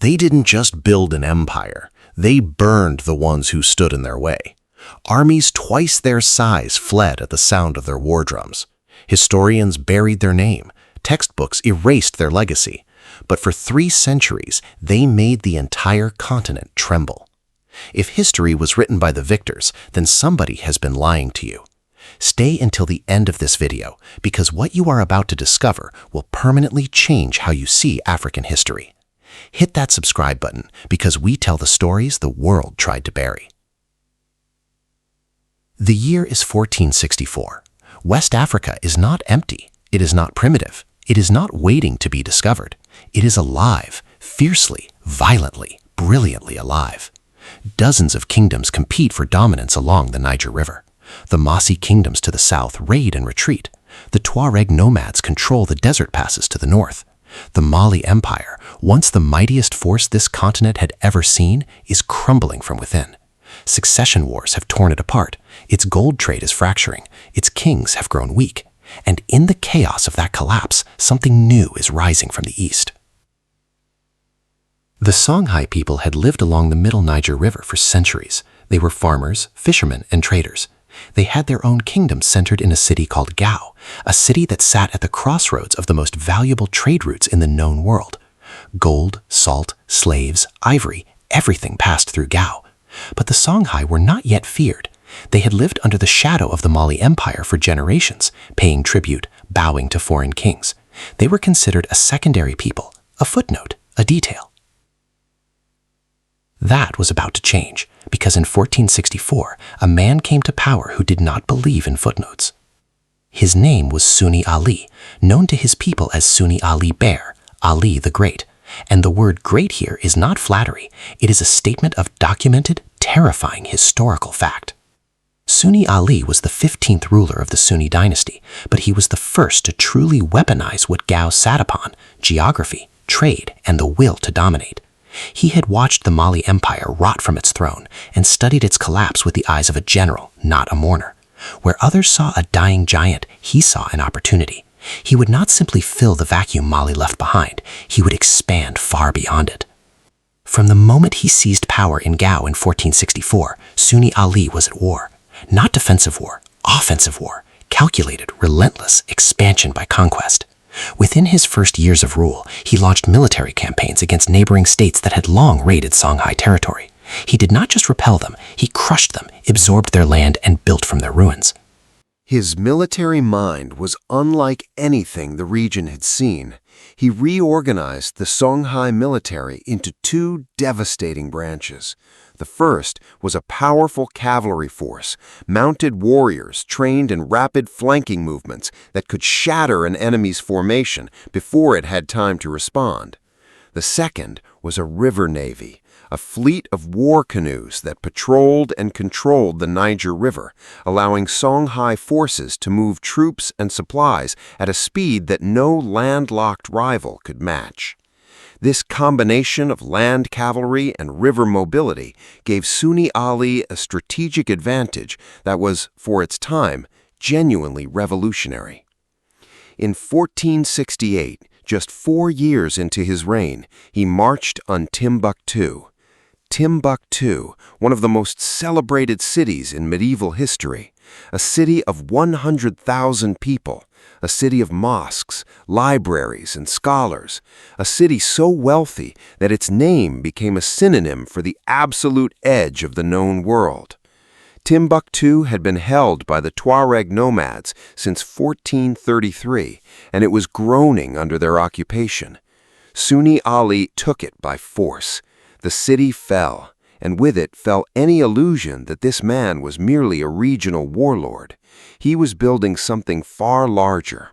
They didn't just build an empire, they burned the ones who stood in their way. Armies twice their size fled at the sound of their war drums. Historians buried their name, textbooks erased their legacy, but for 3 centuries they made the entire continent tremble. If history was written by the victors, then somebody has been lying to you. Stay until the end of this video, because what you are about to discover will permanently change how you see African history. Hit that subscribe button, because we tell the stories the world tried to bury. The year is 1464. West Africa is not empty. It is not primitive. It is not waiting to be discovered. It is alive, fiercely, violently, brilliantly alive. Dozens of kingdoms compete for dominance along the Niger River. The Mossi kingdoms to the south raid and retreat. The Tuareg nomads control the desert passes to the north. The Mali Empire, once the mightiest force this continent had ever seen, is crumbling from within. Succession wars have torn it apart. Its gold trade is fracturing. Its kings have grown weak. And in the chaos of that collapse, something new is rising from the east. The Songhai people had lived along the middle Niger River for centuries. They were farmers, fishermen, and traders. They had their own kingdom centered in a city called Gao, a city that sat at the crossroads of the most valuable trade routes in the known world. Gold, salt, slaves, ivory, everything passed through Gao. But the Songhai were not yet feared. They had lived under the shadow of the Mali Empire for generations, paying tribute, bowing to foreign kings. They were considered a secondary people, a footnote, a detail. That was about to change, because in 1464, a man came to power who did not believe in footnotes. His name was Sunni Ali, known to his people as Sunni Ali Bear, Ali the Great. And the word great here is not flattery, it is a statement of documented, terrifying historical fact. Sunni Ali was the 15th ruler of the Sunni dynasty, but he was the first to truly weaponize what Gao sat upon: geography, trade, and the will to dominate. He had watched the Mali Empire rot from its throne and studied its collapse with the eyes of a general, not a mourner. Where others saw a dying giant, he saw an opportunity. He would not simply fill the vacuum Mali left behind, he would expand far beyond it. From the moment he seized power in Gao in 1464, Sunni Ali was at war. Not defensive war, offensive war, calculated, relentless expansion by conquest. Within his first years of rule, he launched military campaigns against neighboring states that had long raided Songhai territory. He did not just repel them, he crushed them, absorbed their land, and built from their ruins. His military mind was unlike anything the region had seen. He reorganized the Songhai military into 2 devastating branches. The first was a powerful cavalry force, mounted warriors trained in rapid flanking movements that could shatter an enemy's formation before it had time to respond. The second was a river navy, a fleet of war canoes that patrolled and controlled the Niger River, allowing Songhai forces to move troops and supplies at a speed that no landlocked rival could match. This combination of land cavalry and river mobility gave Sunni Ali a strategic advantage that was, for its time, genuinely revolutionary. In 1468, just 4 years into his reign, he marched on Timbuktu. Timbuktu, one of the most celebrated cities in medieval history, a city of 100,000 people, a city of mosques, libraries, and scholars, a city so wealthy that its name became a synonym for the absolute edge of the known world. Timbuktu had been held by the Tuareg nomads since 1433, and it was groaning under their occupation. Sunni Ali took it by force. The city fell, and with it fell any illusion that this man was merely a regional warlord. He was building something far larger.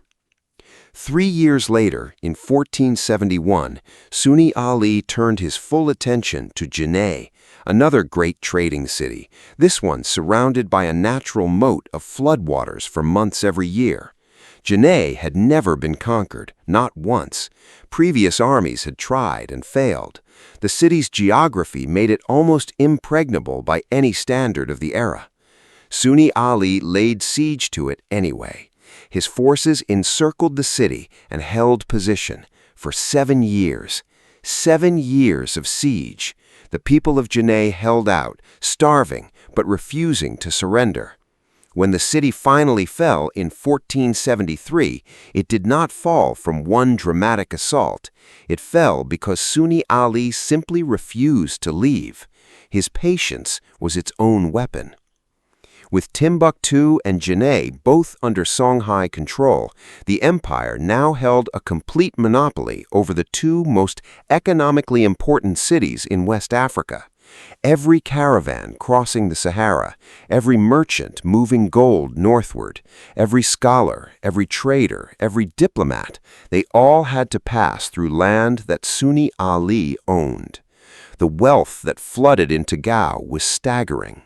3 years later, in 1471, Sunni Ali turned his full attention to Janneh, another great trading city, this one surrounded by a natural moat of floodwaters for months every year. Janneh had never been conquered, not once. Previous armies had tried and failed. The city's geography made it almost impregnable by any standard of the era. Sunni Ali laid siege to it anyway. His forces encircled the city and held position for 7 years. 7 years of siege. The people of Janae held out, starving but refusing to surrender. When the city finally fell in 1473, it did not fall from one dramatic assault. It fell because Sunni Ali simply refused to leave. His patience was its own weapon. With Timbuktu and Janae both under Songhai control, the empire now held a complete monopoly over the two most economically important cities in West Africa. Every caravan crossing the Sahara, every merchant moving gold northward, every scholar, every trader, every diplomat, they all had to pass through land that Sunni Ali owned. The wealth that flooded into Gao was staggering.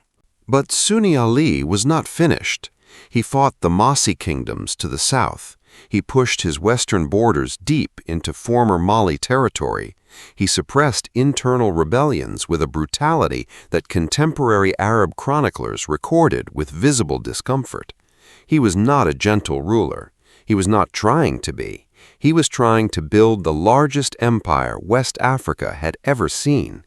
But Sunni Ali was not finished. He fought the Mossi kingdoms to the south. He pushed his western borders deep into former Mali territory. He suppressed internal rebellions with a brutality that contemporary Arab chroniclers recorded with visible discomfort. He was not a gentle ruler. He was not trying to be. He was trying to build the largest empire West Africa had ever seen.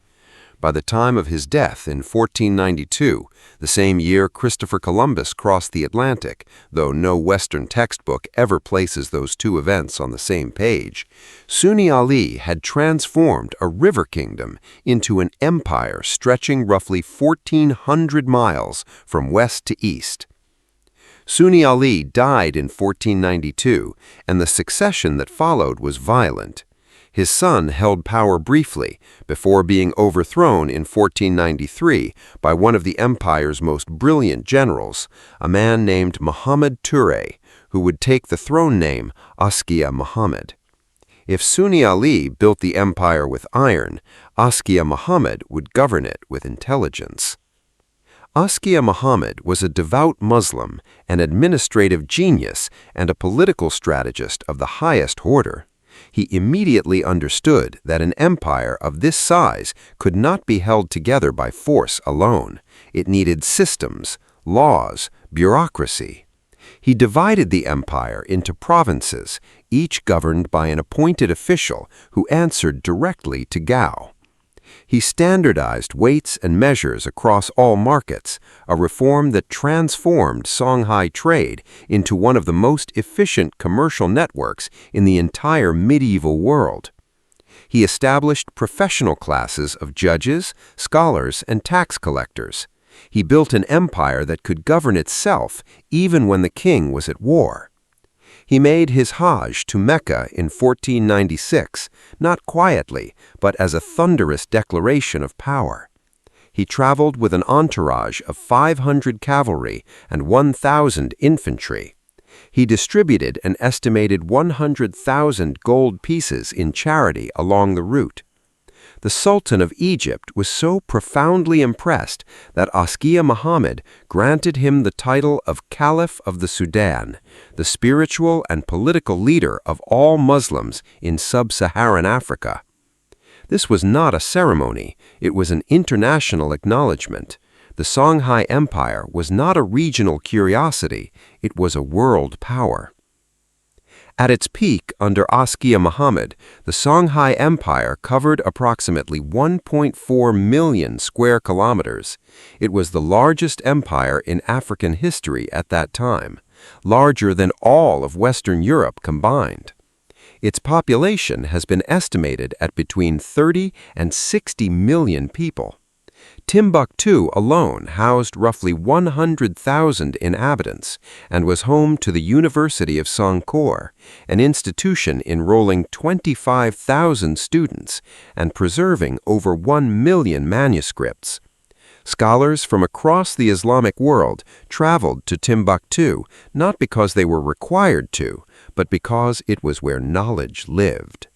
By the time of his death in 1492, the same year Christopher Columbus crossed the Atlantic, though no Western textbook ever places those two events on the same page, Sunni Ali had transformed a river kingdom into an empire stretching roughly 1,400 miles from west to east. Sunni Ali died in 1492, and the succession that followed was violent. His son held power briefly before being overthrown in 1493 by one of the empire's most brilliant generals, a man named Muhammad Touré, who would take the throne name Askia Muhammad. If Sunni Ali built the empire with iron, Askia Muhammad would govern it with intelligence. Askia Muhammad was a devout Muslim, an administrative genius, and a political strategist of the highest order. He immediately understood that an empire of this size could not be held together by force alone. It needed systems, laws, bureaucracy. He divided the empire into provinces, each governed by an appointed official who answered directly to Gao. He standardized weights and measures across all markets, a reform that transformed Songhai trade into one of the most efficient commercial networks in the entire medieval world. He established professional classes of judges, scholars, and tax collectors. He built an empire that could govern itself even when the king was at war. He made his Hajj to Mecca in 1496, not quietly, but as a thunderous declaration of power. He traveled with an entourage of 500 cavalry and 1,000 infantry. He distributed an estimated 100,000 gold pieces in charity along the route. The Sultan of Egypt was so profoundly impressed that Askia Muhammad granted him the title of Caliph of the Sudan, the spiritual and political leader of all Muslims in sub-Saharan Africa. This was not a ceremony, it was an international acknowledgement. The Songhai Empire was not a regional curiosity, it was a world power. At its peak under Askia Muhammad, the Songhai Empire covered approximately 1.4 million square kilometers. It was the largest empire in African history at that time, larger than all of Western Europe combined. Its population has been estimated at between 30 and 60 million people. Timbuktu alone housed roughly 100,000 inhabitants and was home to the University of Sankore, an institution enrolling 25,000 students and preserving over 1 million manuscripts. Scholars from across the Islamic world traveled to Timbuktu not because they were required to, but because it was where knowledge lived.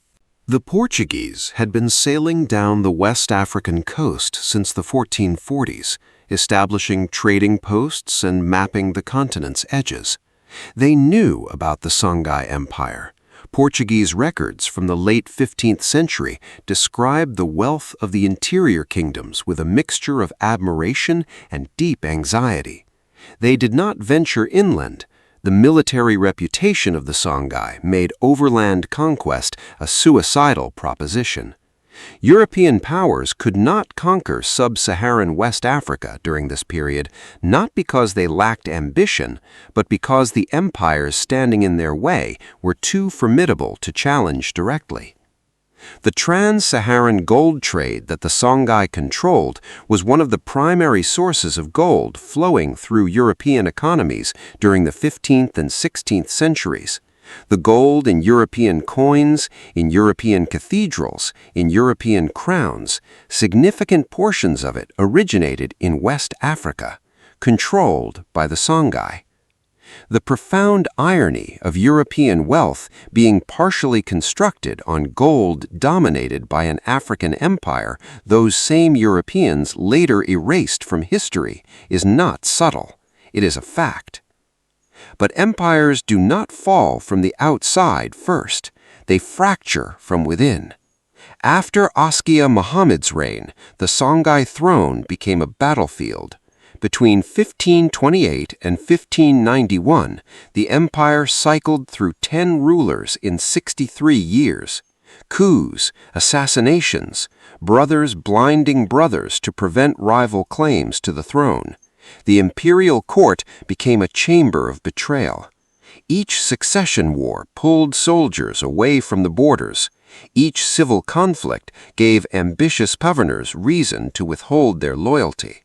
The Portuguese had been sailing down the West African coast since the 1440s, establishing trading posts and mapping the continent's edges. They knew about the Songhai Empire. Portuguese records from the late 15th century describe the wealth of the interior kingdoms with a mixture of admiration and deep anxiety. They did not venture inland. The military reputation of the Songhai made overland conquest a suicidal proposition. European powers could not conquer sub-Saharan West Africa during this period, not because they lacked ambition, but because the empires standing in their way were too formidable to challenge directly. The trans-Saharan gold trade that the Songhai controlled was one of the primary sources of gold flowing through European economies during the 15th and 16th centuries. The gold in European coins, in European cathedrals, in European crowns, significant portions of it originated in West Africa, controlled by the Songhai. The profound irony of European wealth being partially constructed on gold dominated by an African empire those same Europeans later erased from history is not subtle. It is a fact. But empires do not fall from the outside first. They fracture from within. After Askia Muhammad's reign, the Songhai throne became a battlefield. Between 1528 and 1591, the empire cycled through 10 rulers in 63 years. Coups, assassinations, brothers blinding brothers to prevent rival claims to the throne. The imperial court became a chamber of betrayal. Each succession war pulled soldiers away from the borders. Each civil conflict gave ambitious governors reason to withhold their loyalty.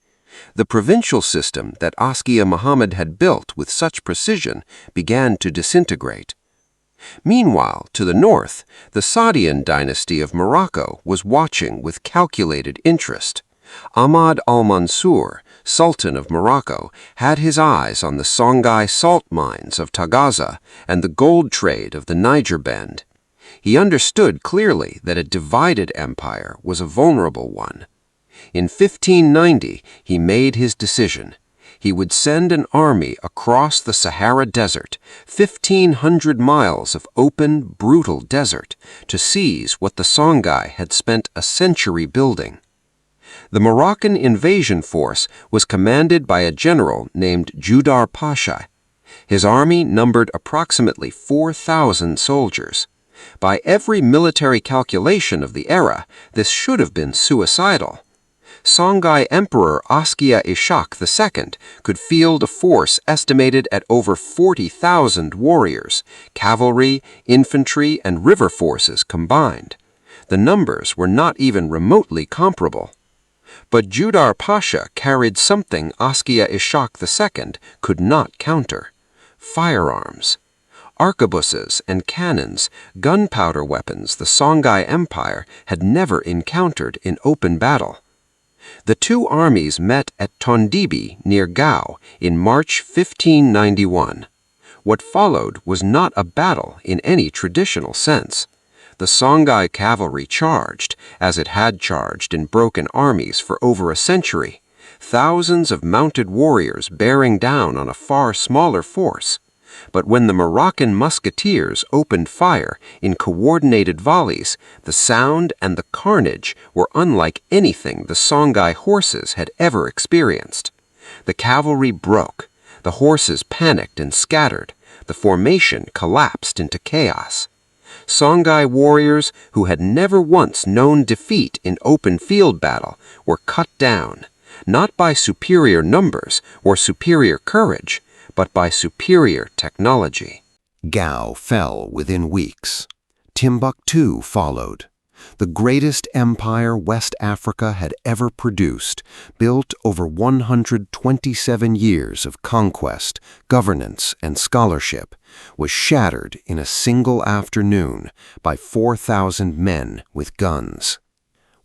The provincial system that Askia Muhammad had built with such precision began to disintegrate. Meanwhile, to the north, the Saadian dynasty of Morocco was watching with calculated interest. Ahmad al-Mansur, Sultan of Morocco, had his eyes on the Songhai salt mines of Tagaza and the gold trade of the Niger Bend. He understood clearly that a divided empire was a vulnerable one. In 1590, he made his decision. He would send an army across the Sahara Desert, 1,500 miles of open, brutal desert, to seize what the Songhai had spent a century building. The Moroccan invasion force was commanded by a general named Judar Pasha. His army numbered approximately 4,000 soldiers. By every military calculation of the era, this should have been suicidal. Songhai Emperor Askia Ishak II could field a force estimated at over 40,000 warriors, cavalry, infantry, and river forces combined. The numbers were not even remotely comparable. But Judar Pasha carried something Askia Ishak II could not counter: firearms. Arquebuses and cannons, gunpowder weapons the Songhai Empire had never encountered in open battle. The two armies met at Tondibi near Gao in March 1591. What followed was not a battle in any traditional sense. The Songhai cavalry charged, as it had charged in broken armies for over a century, thousands of mounted warriors bearing down on a far smaller force. But when the Moroccan musketeers opened fire in coordinated volleys, the sound and the carnage were unlike anything the Songhai horses had ever experienced. The cavalry broke, the horses panicked and scattered, the formation collapsed into chaos. Songhai warriors who had never once known defeat in open field battle were cut down, not by superior numbers or superior courage, but by superior technology. Gao fell within weeks. Timbuktu followed. The greatest empire West Africa had ever produced, built over 127 years of conquest, governance, and scholarship, was shattered in a single afternoon by 4,000 men with guns.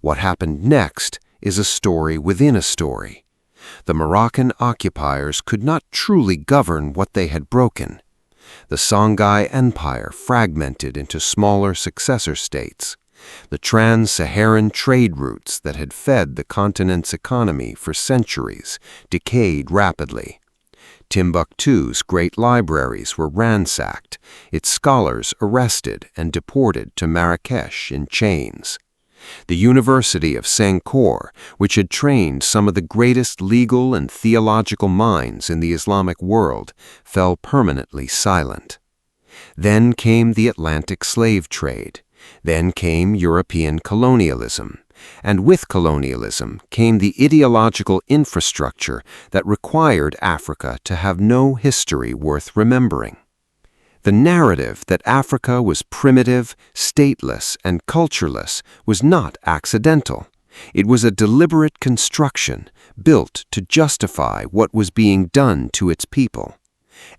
What happened next is a story within a story. The Moroccan occupiers could not truly govern what they had broken. The Songhai Empire fragmented into smaller successor states. The trans-Saharan trade routes that had fed the continent's economy for centuries decayed rapidly. Timbuktu's great libraries were ransacked, its scholars arrested and deported to Marrakesh in chains. The University of Sankore, which had trained some of the greatest legal and theological minds in the Islamic world, fell permanently silent. Then came the Atlantic slave trade. Then came European colonialism, and with colonialism came the ideological infrastructure that required Africa to have no history worth remembering. The narrative that Africa was primitive, stateless, and cultureless was not accidental. It was a deliberate construction built to justify what was being done to its people.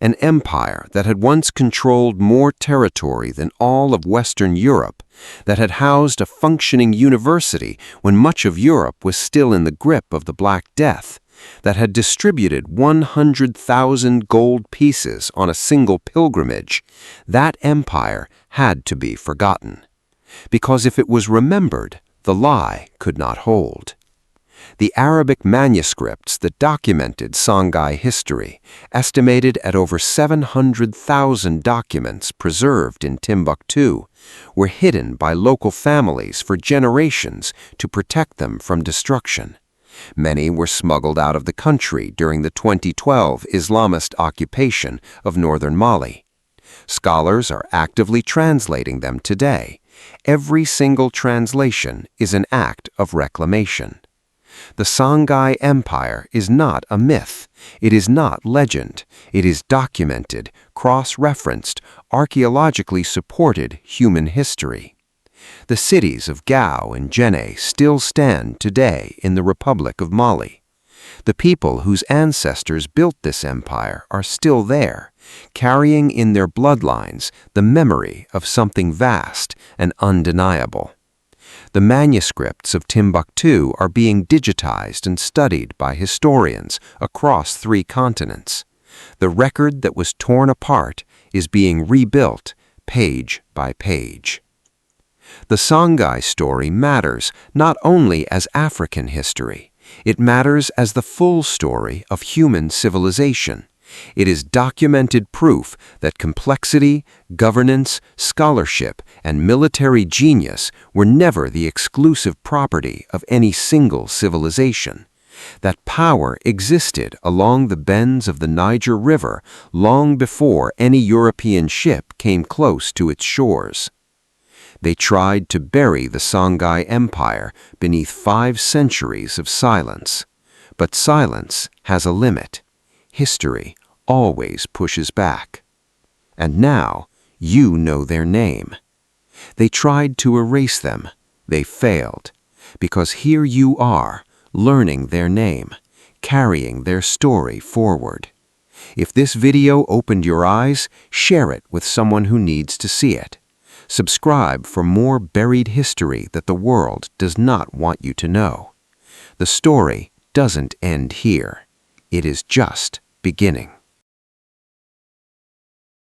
An empire that had once controlled more territory than all of Western Europe, that had housed a functioning university when much of Europe was still in the grip of the Black Death, that had distributed 100,000 gold pieces on a single pilgrimage, that empire had to be forgotten. Because if it was remembered, the lie could not hold. The Arabic manuscripts that documented Songhai history, estimated at over 700,000 documents preserved in Timbuktu, were hidden by local families for generations to protect them from destruction. Many were smuggled out of the country during the 2012 Islamist occupation of northern Mali. Scholars are actively translating them today. Every single translation is an act of reclamation. The Songhai Empire is not a myth. It is not legend. It is documented, cross-referenced, archaeologically supported human history. The cities of Gao and Djenné still stand today in the Republic of Mali. The people whose ancestors built this empire are still there, carrying in their bloodlines the memory of something vast and undeniable. The manuscripts of Timbuktu are being digitized and studied by historians across 3 continents. The record that was torn apart is being rebuilt page by page. The Songhai story matters not only as African history, it matters as the full story of human civilization. It is documented proof that complexity, governance, scholarship, and military genius were never the exclusive property of any single civilization. That power existed along the bends of the Niger River long before any European ship came close to its shores. They tried to bury the Songhai Empire beneath 5 centuries of silence. But silence has a limit. History always pushes back. And now you know their name. They tried to erase them. They failed. Because here you are, learning their name, carrying their story forward. If this video opened your eyes, share it with someone who needs to see it. Subscribe for more buried history that the world does not want you to know. The story doesn't end here. It is just beginning.